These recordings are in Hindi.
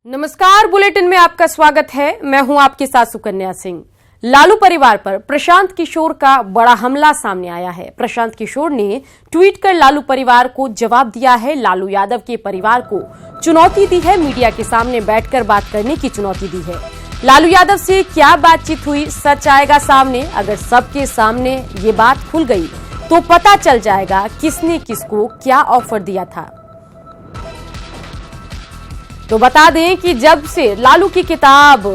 नमस्कार, बुलेटिन में आपका स्वागत है। मैं हूं आपके साथ सुकन्या सिंह। लालू परिवार पर प्रशांत किशोर का बड़ा हमला सामने आया है। प्रशांत किशोर ने ट्वीट कर लालू परिवार को जवाब दिया है। लालू यादव के परिवार को चुनौती दी है, मीडिया के सामने बैठकर बात करने की चुनौती दी है। लालू यादव से क्या बातचीत हुई, सच आएगा सामने। अगर सबके सामने ये बात खुल गई तो पता चल जाएगा किसने किसको क्या ऑफर दिया था। तो बता दें कि जब से लालू की किताब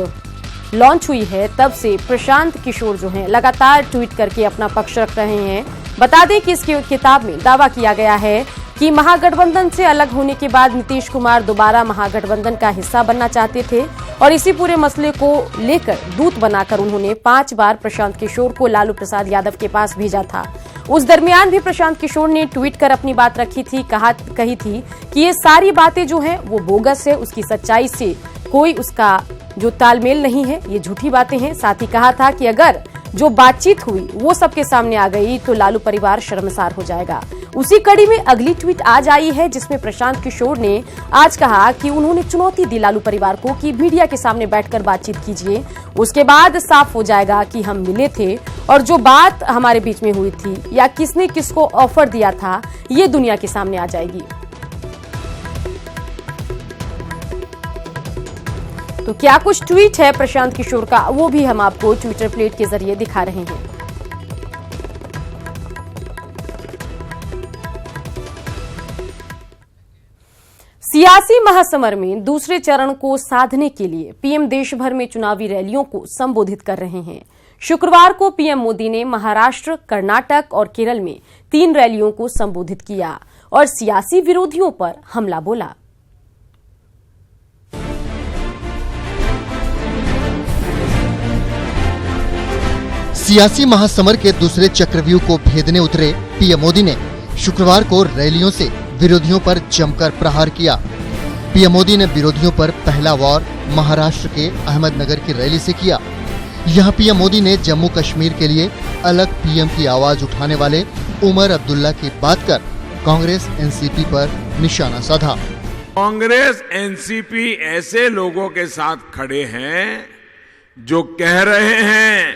लॉन्च हुई है तब से प्रशांत किशोर जो हैं लगातार ट्वीट करके अपना पक्ष रख रहे हैं। बता दें कि इस किताब में दावा किया गया है कि महागठबंधन से अलग होने के बाद नीतीश कुमार दोबारा महागठबंधन का हिस्सा बनना चाहते थे और इसी पूरे मसले को लेकर दूत बनाकर उन्होंने 5 बार प्रशांत किशोर को लालू प्रसाद यादव के पास भेजा था। उस दरमियान भी प्रशांत किशोर ने ट्वीट कर अपनी बात रखी थी, कही थी कि ये सारी बातें जो हैं वो बोगस है, उसकी सच्चाई से कोई उसका जो तालमेल नहीं है, ये झूठी बातें हैं। साथ ही कहा था कि अगर जो बातचीत हुई वो सबके सामने आ गई तो लालू परिवार शर्मसार हो जाएगा। उसी कड़ी में अगली ट्वीट आज आई है जिसमें प्रशांत किशोर ने आज कहा कि उन्होंने चुनौती दी लालू परिवार को कि मीडिया के सामने बैठकर बातचीत कीजिए, उसके बाद साफ हो जाएगा कि हम मिले थे और जो बात हमारे बीच में हुई थी या किसने किसको ऑफर दिया था ये दुनिया के सामने आ जाएगी। तो क्या कुछ ट्वीट है प्रशांत किशोर का, वो भी हम आपको ट्विटर प्लेट के जरिए दिखा रहे हैं। सियासी महासमर में दूसरे चरण को साधने के लिए पीएम देश भर में चुनावी रैलियों को संबोधित कर रहे हैं। शुक्रवार को पीएम मोदी ने महाराष्ट्र, कर्नाटक और केरल में 3 रैलियों को संबोधित किया और सियासी विरोधियों पर हमला बोला। सियासी महासमर के दूसरे चक्रव्यूह को भेदने उतरे पीएम मोदी ने शुक्रवार को रैलियों से विरोधियों पर जमकर प्रहार किया। पीएम मोदी ने विरोधियों पर पहला वार महाराष्ट्र के अहमदनगर की रैली से किया। यहां पीएम मोदी ने जम्मू कश्मीर के लिए अलग पीएम की आवाज उठाने वाले उमर अब्दुल्ला की बात कर कांग्रेस एनसीपी पर निशाना साधा। कांग्रेस एनसीपी ऐसे लोगों के साथ खड़े हैं जो कह रहे हैं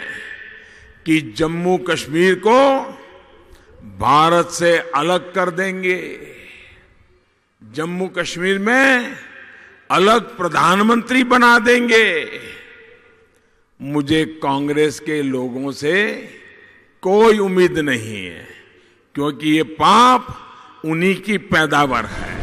कि जम्मू कश्मीर को भारत से अलग कर देंगे, जम्मू कश्मीर में अलग प्रधानमंत्री बना देंगे। मुझे कांग्रेस के लोगों से कोई उम्मीद नहीं है क्योंकि ये पाप उन्हीं की पैदावार है।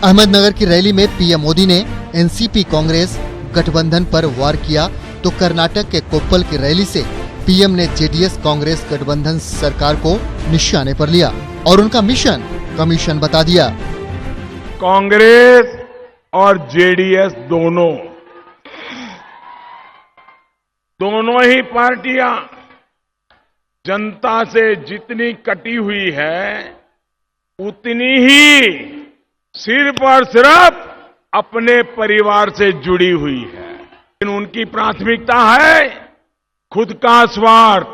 अहमदनगर की रैली में पीएम मोदी ने एनसीपी कांग्रेस गठबंधन पर वार किया तो कर्नाटक के कोप्पल की रैली से पीएम ने जेडीएस कांग्रेस गठबंधन सरकार को निशाने पर लिया और उनका मिशन कमीशन बता दिया। कांग्रेस और जेडीएस दोनों ही पार्टियां जनता से जितनी कटी हुई है उतनी ही सिर्फ और सिर्फ अपने परिवार से जुड़ी हुई है। लेकिन उनकी प्राथमिकता है खुद का स्वार्थ,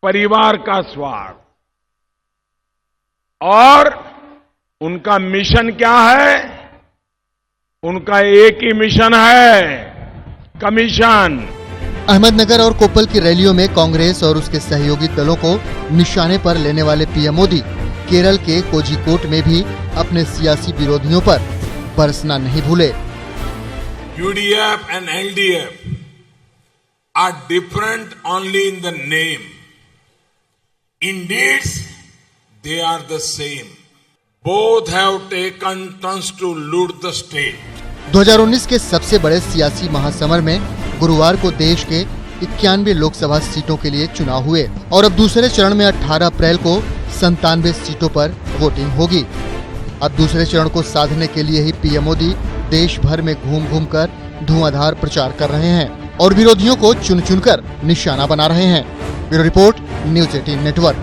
परिवार का स्वार्थ। और उनका मिशन क्या है? उनका एक ही मिशन है, कमीशन। अहमदनगर और कोप्पल की रैलियों में कांग्रेस और उसके सहयोगी दलों को निशाने पर लेने वाले पीएम मोदी केरल के कोझिकोड में भी अपने सियासी विरोधियों पर बरसना नहीं भूले। UDF and LDF are different only in the name. In deeds, they are the same. Both have taken turns to loot the state. 2019 के सबसे बड़े सियासी महासमर में गुरुवार को देश के 91 लोकसभा सीटों के लिए चुनाव हुए और अब दूसरे चरण में 18 अप्रैल को 97 सीटों पर वोटिंग होगी। अब दूसरे चरण को साधने के लिए ही पीएम मोदी देश भर में घूम घूम कर धुआंधार प्रचार कर रहे हैं और विरोधियों को चुन चुनकर निशाना बना रहे हैं। Bureau report, news 18 network.